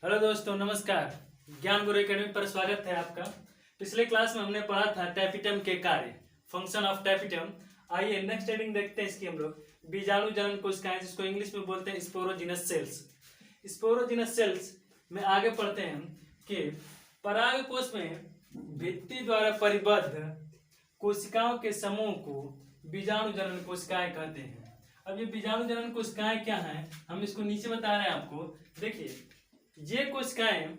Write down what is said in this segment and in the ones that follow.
Hello दोस्तों, नमस्कार। ज्ञान गुरु एकेडमी पर स्वागत है आपका। पिछले क्लास में हमने पढ़ा था टैपिटम के कार्य, फंक्शन ऑफ टैपिटम। आइए नेक्स्ट हेडिंग देखते हैं इसकी हम लोग। बीजाणु जनन कोशिकाएं, जिसको इंग्लिश में बोलते हैं स्पोरोजिनस सेल्स। स्पोरोजिनस सेल्स में आगे पढ़ते हैं कि पराग कोश में भित्ति द्वारा परिबद्ध कोशिकाओं के समूह को बीजाणु जनन कोशिकाएं कहते हैं। अब ये बीजाणु जनन कोशिकाएं क्या हैं, हम इसको नीचे बता रहे हैं आपको। देखिए, ये कोशिकाएं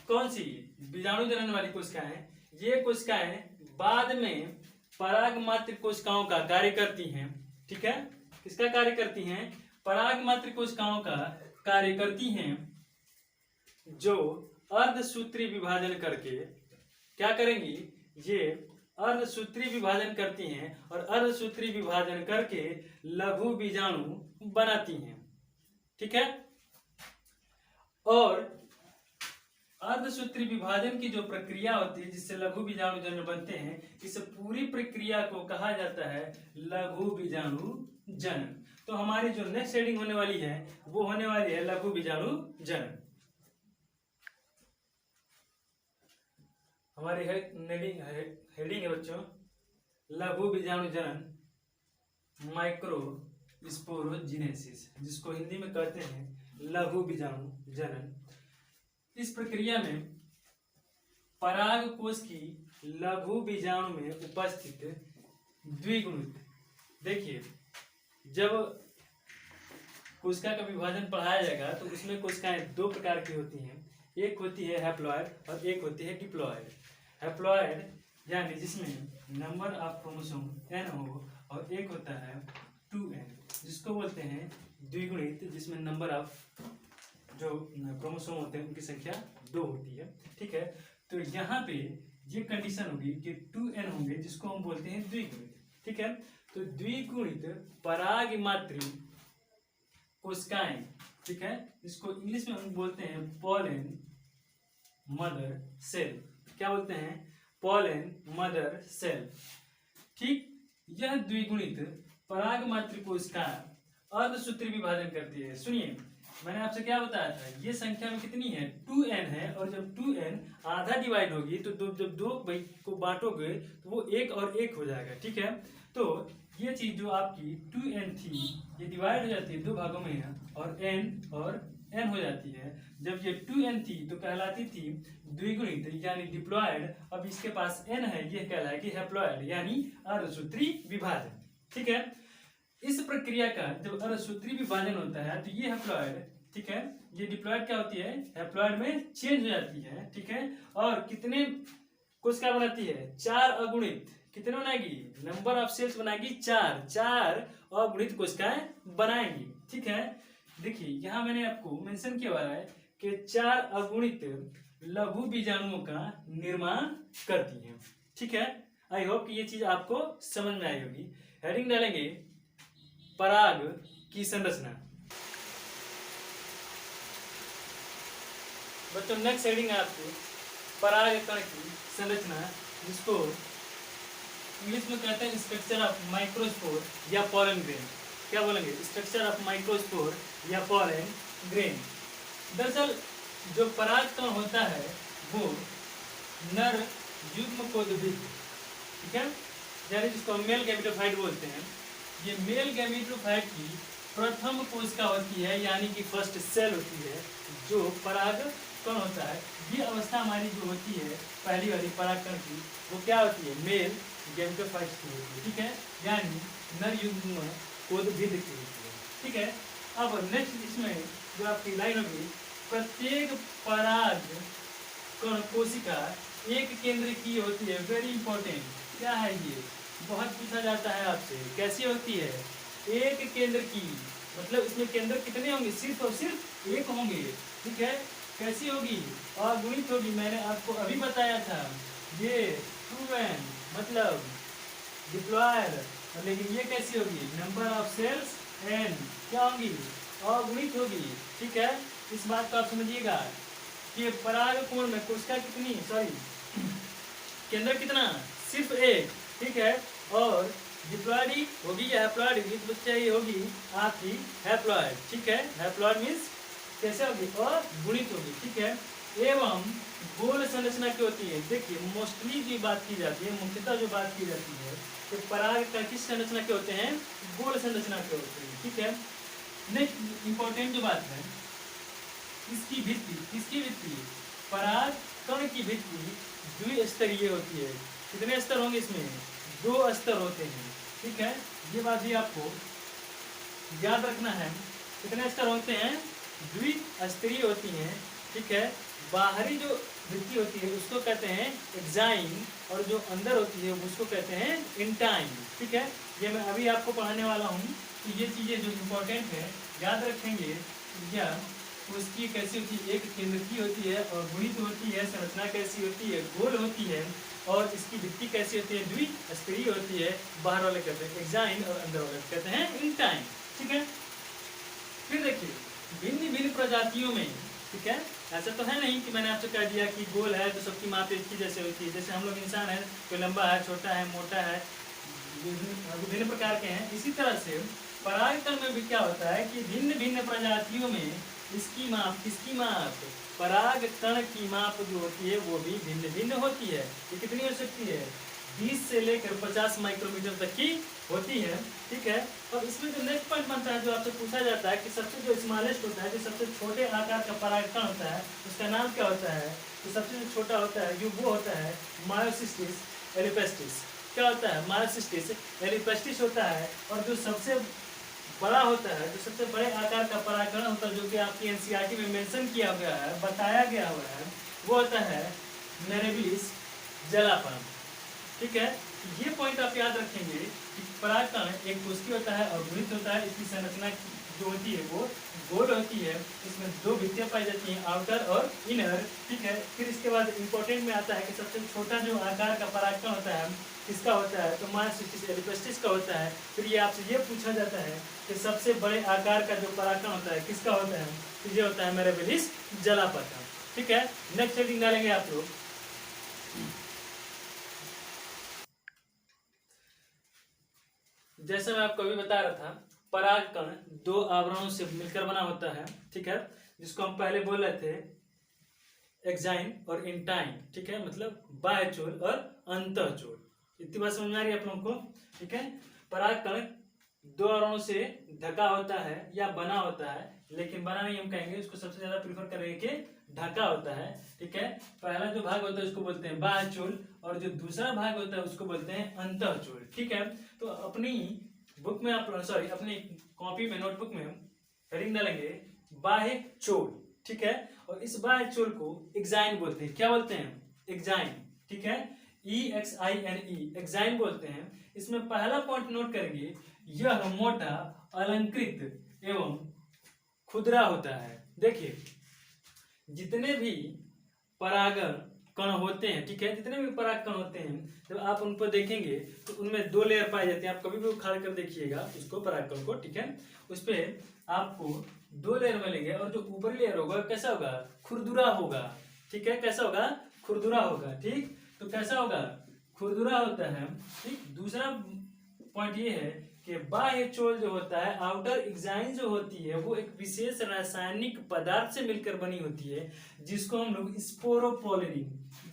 कौन सी बीजाणु जनन वाली कोशिकाएं, ये कोशिकाएं बाद में पराग मात्र कोशिकाओं का कार्य करती हैं। ठीक है, किसका कार्य करती हैं? पराग मात्र कोशिकाओं का कार्य करती हैं, जो अर्धसूत्री विभाजन करके क्या करेंगी? ये अर्धसूत्री विभाजन करती हैं और अर्धसूत्री विभाजन करके लघु बीजाणु बनाती हैं। ठीक है, और अर्धसूत्री विभाजन की जो प्रक्रिया होती है जिससे लघु बीजाणु जन्म बनते हैं, इस पूरी प्रक्रिया को कहा जाता है लघु बीजाणु जनन। तो हमारी जो नेक्स्ट हेडिंग होने वाली है वो होने वाली है लघु बीजाणु जनन। हमारी हेडिंग है बच्चों लघु बीजाणु जनन माइक्रो स्पोरोजिनेसिस, जिसको हिंदी में कहते हैं लघु बीजाणु जनन। इस प्रक्रिया में पराग कोश की लघु बीजाणु में उपस्थित द्विगुणित, देखिए जब कोशिका का विभाजन पढ़ाया जाएगा तो उसमें कोशिकाएं दो प्रकार की होती हैं। एक होती है हैप्लॉयड और एक होती है डिप्लॉयड। हैप्लॉयड यानी जिसमें नंबर ऑफ क्रोमोसोम n हो, और एक होता है 2n, जिसको बोलते हैं द्विगुणित, जिसमें नंबर ऑफ जो क्रोमोसोम होते हैं उनकी संख्या 2 होती है। ठीक है, तो यहाँ पे ये कंडीशन होगी कि 2n होंगे, जिसको हम बोलते हैं द्विगुणित। ठीक है, तो द्विगुणित पराग मात्र कोशिकाएं, ठीक है, इसको इंग्लिश में हम बोलते हैं पॉलन मदर सेल। क्या बोलते हैं? Pollen mother cell. ठीक, यह द्विगुणित पराग मात्र कोशिका अर्धसूत्री विभाजन करती है। सुनिए, मैंने आपसे क्या बताया था, ये संख्या में कितनी है? 2n है, और जब 2n आधा डिवाइड होगी तो जब दो भाई को बांटोगे तो वो 1 और 1 हो जाएगा। ठीक है, तो ये चीज जो आपकी 2n थी ये डिवाइड हो जाती है दो भागों में, और n हो जाती है। जब ये 2n थी तो कहलाती थी द्विगुणित यानी डिप्लॉयड। अब इसके पास n है, ये कहलाएगी हैप्लॉयड यानी अर्धसूत्री विभाजन। ठीक है, इस प्रक्रिया का जब अर्धसूत्री विभाजन होता है तो ये हैप्लॉयड, ठीक है, ये डिप्लॉयड क्या होती है? हैप्लॉयड में चेंज हो जाती है। ठीक है, और कितने कोशिका बनाती है? 4 अगुणित। कितने बनाएगी? नंबर ऑफ सेल्स बनाएगी 4 अगुणित कोशिकाएं बनाएंगी। ठीक है, देखिए यहाँ मैंने आपको मेंशन किया हुआ है कि 4 अगुणित लघु बीजाणुओं का निर्माण करती हैं। ठीक है, आई होप कि ये चीज आपको समझ में आई होगी। हेडिंग डालेंगे पराग की संरचना। बच्चों नेक्स्ट हेडिंग है आपको पराग कण की संरचना, जिसको इंग्लिश में कहते हैं स्ट्रक्चर ऑफ माइक्रोस्पोर या पॉलन ग्रेन। क्या बोलेंगे? स्ट्रक्चर ऑफ माइक्रोस्पोर या पॉलन ग्रेन। दरअसल जो पराग कण होता है वो नर युग्मकोद्भिद, ठीक है, यानी जिसको मेल गैमेटोफाइट बोलते हैं। ये मेल गैमेटोफाइट की प्रथम कोशिका होती है, यानी कि फर्स्ट सेल होती है जो पराग कण होता है। ये अवस्था हमारी जो होती है पहली वाली परागकण की, वो क्या होती है? मेल गैमेटोफाइट की होती है। ठीक है, यानी नर युग्मकोद्भिद की होती है। ठीक है, अब नेक्स्ट इसमें जो आपकी लाइन होगी, प्रत्येक पराग कण कोशिका एक केंद्र की होती है। वेरी इंपॉर्टेंट, क्या है ये? बहुत पूछा जाता है आपसे, कैसी होती है? एक केंद्र की, मतलब इसमें केंद्र कितने होंगे? सिर्फ और सिर्फ एक होंगे। ठीक है, कैसी होगी? अगुणित होगी। मैंने आपको अभी बताया था ये 2n मतलब डिप्लॉयड, लेकिन ये कैसी होगी? नंबर ऑफ सेल्स n क्या होंगी? अगुणित होगी। ठीक है, इस बात को आप समझिएगा कि पराग कोण में कोशिका कितनी, सॉरी केंद्र कितना? सिर्फ एक। ठीक है, और डिप्लॉयड होगी या हैप्लॉयड होगी? तो बच्चा ये होगी आपकी हैप्लॉयड। ठीक है, हैप्लॉयड मीन्स कैसे होगी, अगुणित होगी, ठीक है। एवं गोल संरचना की होती है। देखिए मोस्टली जो बात की जाती है, मुख्यतः जो बात की जाती है कि पराग कण किस संरचना के होते हैं, गोल संरचना के होते हैं, ठीक है। नेक्स्ट इंपॉर्टेंट जो बात है, इसकी भित्ति, किसकी भित्ति, पराग कण की भित्ति द्विस्तरीय होती है। कितने स्तर होंगे इसमें, 2 स्तर होते हैं, ठीक है। ये बात भी आपको याद रखना है। कितने स्तर होते हैं, द्विस्तरीय होती हैं, ठीक है। बाहरी जो भित्ति होती है उसको कहते हैं एक्साइन, और जो अंदर होती है उसको कहते हैं इंटाइन, ठीक है। ये मैं अभी आपको पढ़ाने वाला हूँ, तो ये चीजें जो इम्पोर्टेंट है याद रखेंगे। या उसकी कैसी होती है, एक केंद्रकी होती है और गुणित होती है, संरचना कैसी होती है, गोल होती है, और इसकी भित्ति कैसी होती है, द्विस्तरीय होती है। बाहर वाले कहते हैं एक्साइन और अंदर वाले कहते हैं इंटाइन, ठीक है। फिर देखिए भिन्न भिन्न प्रजातियों में, ठीक है, ऐसा तो है नहीं कि मैंने आपसे कह दिया कि गोल है तो सबकी माप एक ही जैसे होती है। जैसे हम लोग इंसान है, कोई लंबा है, छोटा है, मोटा है, विभिन्न प्रकार के हैं। इसी तरह से परागकण में भी क्या होता है कि भिन्न भिन्न प्रजातियों में इसकी माप, किसकी माप, परागकण की माप जो होती है वो भी भिन्न भिन्न होती है। ये कितनी हो सकती है, 20 से लेकर 50 माइक्रोमीटर तक की होती है, ठीक है। और इसमें जो नेक्स्ट पॉइंट बनता है, जो आपसे पूछा जाता है कि सबसे जो स्मॉलेस्ट होता है, जो सबसे छोटे आकार का परागकण होता है उसका नाम क्या होता है, तो सबसे जो छोटा होता है वो होता है मायोसिस्टिस एलिपेस्टिस। क्या होता है, मायोसिस्टिस एलिपेस्टिस होता है। और जो सबसे बड़ा होता है, जो सबसे बड़े आकार का परागकण होता है, जो कि आपकी एनसीईआरटी में मेंशन किया गया है, बताया गया हुआ है, वो होता है मिरेबिलिस जलापन, ठीक है। ये पॉइंट आप याद रखेंगे कि परागकण एक कोशिकीय होता है और गुणित होता है। इसकी संरचना जो होती है वो गोल होती है। इसमें 2 भित्तियां पाई जाती हैं, आउटर और इनर, ठीक है। फिर इसके बाद इंपॉर्टेंट में आता है कि सबसे छोटा जो आकार का परागकण होता है किसका होता है, तो मायोसिस्टिस एलिपेस्टिस का होता है। फिर ये आपसे ये पूछा जाता है कि सबसे बड़े आकार का जो परागकण होता है किसका होता है, तो ये होता है मिरेबिलिस जलापन, ठीक है। नेक्स्ट हेडिंग डालेंगे आप लोग। जैसे मैं आपको अभी बता रहा था, परागकण 2 आवरणों से मिलकर बना होता है, ठीक है, जिसको हम पहले बोल रहे थे एक्साइन और इंटाइन, ठीक है, मतलब बाह्यचोल और अंतःचोल। इतनी बात समझ में आ रही है आप लोगों को, ठीक है। परागकण 2 आवरणों से ढका होता है या बना होता है, लेकिन बना नहीं हम कहेंगे, उसको सबसे ज्यादा प्रीफर करेंगे कि ढका होता है, ठीक है। पहला जो भाग होता है उसको बोलते हैं बाह्यचोल, और जो दूसरा भाग होता है उसको बोलते हैं अंतःचोल, ठीक है। तो अपनी बुक में आप, सॉरी, अपनी कॉपी में, नोटबुक में हेडिंग डालेंगे बाह्य चोल, ठीक है। और इस बाह्य चोल को एक्साइन बोलते हैं। क्या बोलते हैं, एक्साइन, ठीक है, EXINE, एक्साइन बोलते हैं। इसमें पहला पॉइंट नोट करेंगे, यह मोटा, अलंकृत एवं खुदरा होता है। देखिए जितने भी परागण कण होते हैं, ठीक है, जितने भी पराग कण होते हैं, जब आप उन पर देखेंगे तो उनमें 2 लेयर पाए जाते हैं। आप कभी भी उखाड़ कर देखिएगा उसको, पराग कण को, ठीक है, उस पर आपको 2 लेयर मिलेंगे, और जो ऊपरी लेयर होगा कैसा होगा, खुरदुरा होगा, ठीक है। कैसा होगा, खुरदुरा होगा, ठीक। तो कैसा होगा, खुरदुरा होता है, ठीक। दूसरा पॉइंट ये है कि बाह्य चोल जो होता है, आउटर एक्साइन जो होती है, वो एक विशेष रासायनिक पदार्थ से मिलकर बनी होती है, जिसको हम लोग स्पोरोपोलिन,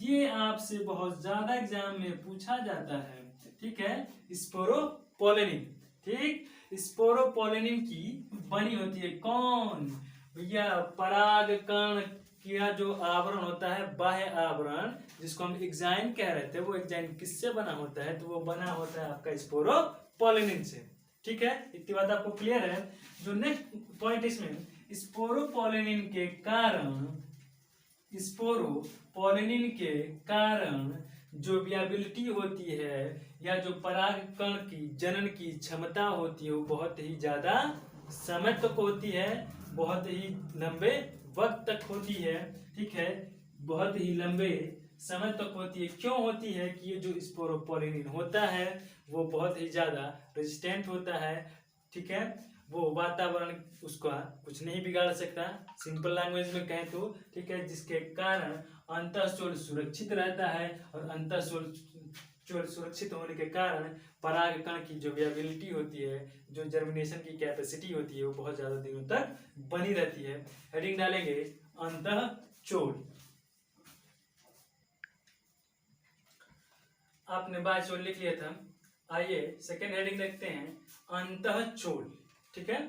ये आपसे बहुत ज्यादा एग्जाम में पूछा जाता है, ठीक है, स्पोरोपोलिन, ठीक। स्पोरोपोलिन की बनी होती है कौन, भैया परागकण का जो आवरण होता है, बाह्य आवरण, जिसको हम एक्साइन कह रहे थे, वो एक्साइन किससे बना होता है, तो वो बना होता है आपका स्पोरोपोलिन से, ठीक है। इतनी बात आपको क्लियर है। जो नेक्स्ट पॉइंट इसमें, स्पोरोपोलिन के कारण, स्पोरोपोलिन के कारण जो वियाबिलिटी होती है, या जो परागकण की जनन की क्षमता होती है, वो बहुत ही ज्यादा समय तक होती है, बहुत ही लंबे वक्त तक होती है, ठीक है, बहुत ही लंबे समय तक होती है। क्यों होती है कि ये जो स्पोरोपोलिन होता है वो बहुत ही ज्यादा रेजिस्टेंट होता है, ठीक है, वो वातावरण उसका कुछ नहीं बिगाड़ सकता, सिंपल लैंग्वेज में कहें तो, ठीक है, जिसके कारण अंतःशोल सुरक्षित रहता है। और अंतःशोल चोल सुरक्षित होने के कारण परागकण की जो वेबिलिटी होती है, जो जर्मिनेशन की कैपेसिटी होती है, वो बहुत ज्यादा दिनों तक बनी रहती है। हेडिंग डालेंगे अंतः चोल। आपने बाह्यचोल लिख लिया था। आइए सेकेंड हेडिंग देखते हैं अंतः चोल। ठीक है,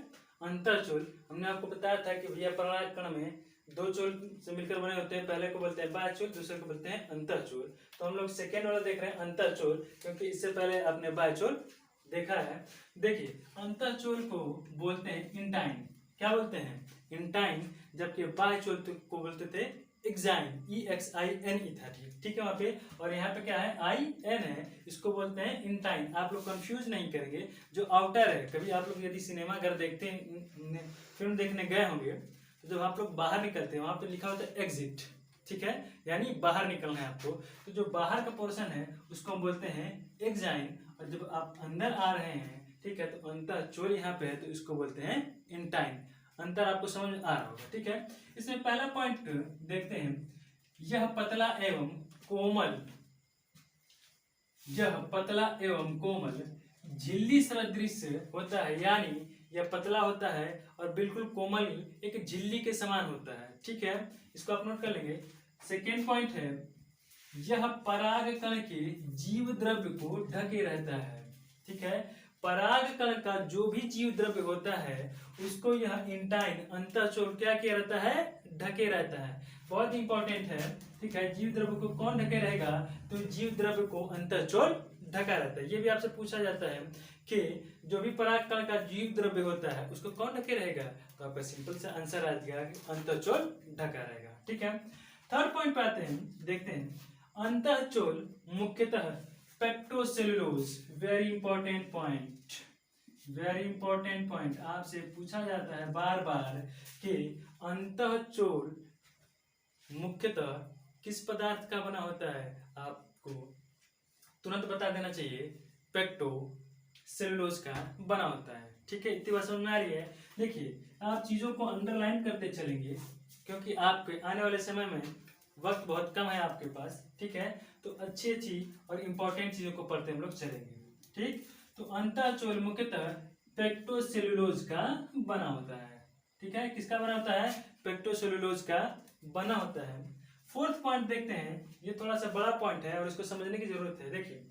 अंतः चोल हमने आपको बताया था कि भैया परागकण में दो चोल से मिलकर बने होते हैं, पहले को बोलते हैं बाह्यचोल, दूसरे को बोलते हैं अंतःचोल। तो हम लोग सेकेंड वाला देख रहे हैं अंतःचोल, क्योंकि इससे पहले आपने बाह्यचोल देखा है। देखिए अंतःचोल को बोलते हैं इंटाइन। क्या बोलते हैं? इंटाइन। जबकि बाह्यचोल को बोलते थे एक्साइन, EXINE था। ठीक है वहां पे, और यहाँ पे क्या है IN है, इसको बोलते हैं इंटाइन। आप लोग कंफ्यूज नहीं करेंगे। जो आउटर है, कभी आप लोग यदि सिनेमा घर देखते हैं, फिल्म देखने गए होंगे, तो जब आप लोग बाहर निकलते हैं वहां पे लिखा होता है एग्जिट। ठीक है, यानी बाहर निकलना है आपको। तो जो बाहर का पोर्शन है उसको हम बोलते हैं एक्साइन, और जब आप अंदर आ रहे हैं, ठीक है, तो अंतःचोल यहाँ पे है तो इसको बोलते हैं इंटाइन। अंतर आपको समझ में आ रहा होगा। ठीक है, इसमें पहला पॉइंट देखते हैं, यह पतला एवं कोमल, यह पतला एवं कोमल झिल्ली सदृश होता है, यानी यह पतला होता है और बिल्कुल कोमल एक झिल्ली के समान होता है। ठीक है, इसको आप नोट कर लेंगे। सेकेंड पॉइंट है, यह परागकण के जीव द्रव्य को ढके रहता है। ठीक है, परागकण का जो भी जीव द्रव्य होता है उसको यह इंटाइन अंतःचोल क्या किया रहता है? ढके रहता है। बहुत इंपॉर्टेंट है। ठीक है, जीव द्रव्य को कौन ढके रहेगा? तो जीव द्रव्य को अंतःचोल ढका रहता है। ये भी आपसे पूछा जाता है कि जो भी परागकण का जीव द्रव्य होता है उसको कौन ढके रहेगा? तो आपका सिंपल सा आंसर आ जाएगा कि अंतःचोल ढका रहेगा। ठीक है, थर्ड पॉइंट पे आते हैं, देखते हैं अंतःचोल मुख्यतः pectocellulose. Very important point, very important point. आपसे पूछा जाता है बार बार कि अंतःचोल मुख्यतः किस पदार्थ का बना होता है? आपको तुरंत बता देना चाहिए, पेक्टोसेलुलोज का बना होता है। ठीक है, इतनी बात समझ में आ रही है? देखिए आप चीजों को अंडरलाइन करते चलेंगे, क्योंकि आपके आने वाले समय में वक्त बहुत कम है आपके पास। ठीक है, तो अच्छी अच्छी और इम्पोर्टेंट चीजों को पढ़ते हम लोग चलेंगे। ठीक, तो अंतःचोल मुख्यतः पेक्टोसेलुलोज का बना होता है। ठीक है, किसका बना होता है? पेक्टोसेलुलोज का बना होता है। फोर्थ पॉइंट देखते हैं, ये थोड़ा सा बड़ा पॉइंट है और इसको समझने की जरूरत है। देखिए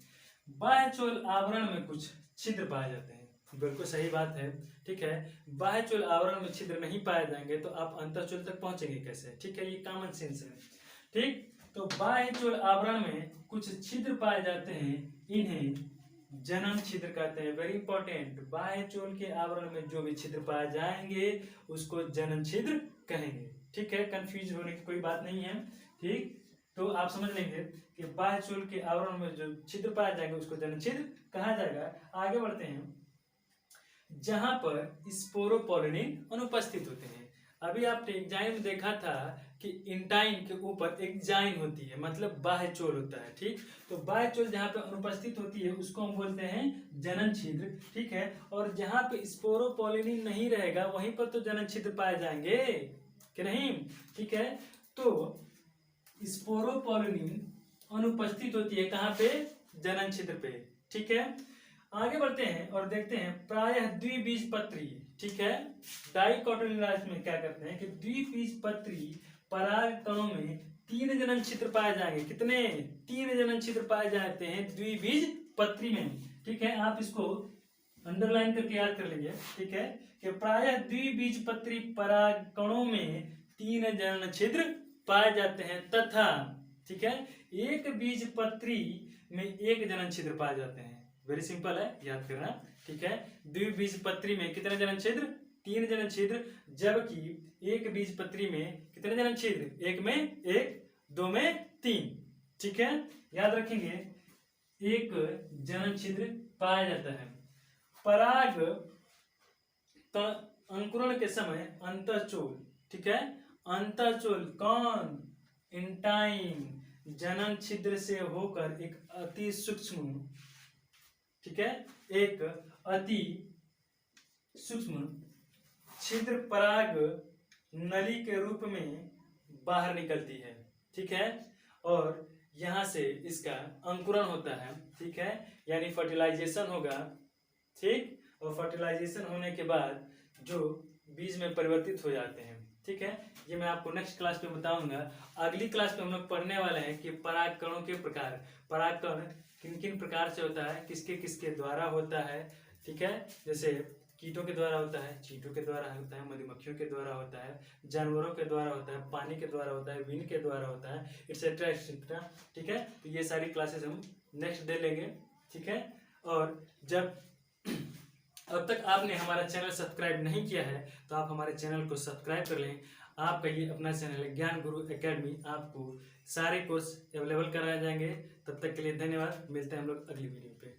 बाह्यचोल आवरण में कुछ छिद्र पाए जाते हैं। बिल्कुल सही बात है। ठीक है, बाह्यचोल आवरण में छिद्र नहीं पाए जाएंगे तो आप अंतःचोल तक पहुंचेंगे कैसे? ठीक है, ये कॉमन सेंस है। ठीक, तो बाह्यचोल आवरण में कुछ छिद्र पाए जाते हैं, इन्हें जनन छिद्र कहते हैं। वेरी इंपॉर्टेंट, बाह्यचोल के आवरण में जो भी छिद्र पाए जाएंगे उसको जनन छिद्र कहेंगे। ठीक है, कंफ्यूज होने की कोई बात नहीं है। ठीक, तो आप समझ लेंगे कि बाह्यचोल के आवरण में जो छिद्र पाए जाएंगे उसको जनन छिद्र कहा जाएगा। आगे बढ़ते हैं, जहां पर स्पोरोपोलिनिन अनुपस्थित होते हैं। अभी आपने एग्जाइन में देखा था कि इंटाइन के ऊपर एक्जाइन होती है, मतलब बाह्यचोल होता है। ठीक, तो बाह्यचोल जहां पे अनुपस्थित होती है उसको हम बोलते हैं जनन छिद्र। ठीक है, और जहां पे स्पोरोपोलिनिन नहीं रहेगा वहीं पर तो जनन छिद्र पाए जाएंगे कि नहीं? ठीक है, तो स्पोरोपोलिनिन अनुपस्थित होती है कहां पे? जनन छिद्र पे। ठीक है, आगे बढ़ते हैं और देखते हैं प्रायः द्विबीजपत्री। ठीक है, डाइकोटिलेडोनस में क्या करते हैं कि द्विबीजपत्री परागकणों में 3 जनन छिद्र पाए जाएंगे। कितने? 3 जनन छिद्र पाए जाते हैं द्विबीजपत्री में। ठीक है, आप इसको अंडरलाइन करके याद कर लीजिए। ठीक है, कि प्रायः द्विबीजपत्री परागकणों में 3 जनन छिद्र पाए जाते हैं तथा, ठीक है, एक बीजपत्री में 1 जनन छिद्र पाए जाते हैं। वेरी सिंपल है, याद करना। ठीक है, द्विबीजपत्री में कितने जनन छिद्र? 3 जनन छिद्र, जबकि एक बीजपत्री में कितने जनन छिद्र? 1 में 1, 2 में 3। ठीक है, याद रखेंगे 1 जनन छिद्र पाया जाता है। पराग अंकुरण के समय अंतःचोल, ठीक है, अंतःचोल कौन? इंटाइन जनन छिद्र से होकर एक अति सूक्ष्म, ठीक है, एक अति सूक्ष्म छिद्र पराग नली के रूप में बाहर निकलती है। ठीक है, और यहाँ से इसका अंकुरण होता है, ठीक है, यानी फर्टिलाइजेशन होगा, ठीक, और फर्टिलाइजेशन होने के बाद जो बीज में परिवर्तित हो जाते हैं, ठीक है। ये मैं आपको नेक्स्ट क्लास में बताऊंगा। अगली क्लास में हम लोग पढ़ने वाले हैं कि परागकणों के प्रकार, परागकण किन किन प्रकार से होता है, किसके किसके द्वारा होता है, ठीक है। जैसे कीटों के द्वारा होता है, चींटों के द्वारा होता है, मधुमक्खियों के द्वारा होता है, जानवरों के द्वारा होता है, पानी के द्वारा होता है, विंड के द्वारा होता है, एक्सेट्रा एक्सेट्रा, ठीक है। तो ये सारी क्लासेस हम नेक्स्ट दे लेंगे, ठीक है। और जब अब तक आपने हमारा चैनल सब्सक्राइब नहीं किया है तो आप हमारे चैनल को सब्सक्राइब कर लें। आपका ये अपना चैनल है ज्ञान गुरु एकेडमी, आपको सारे कोर्स अवेलेबल कराए जाएंगे। तब तक के लिए धन्यवाद, मिलते हैं हम लोग अगली वीडियो पे।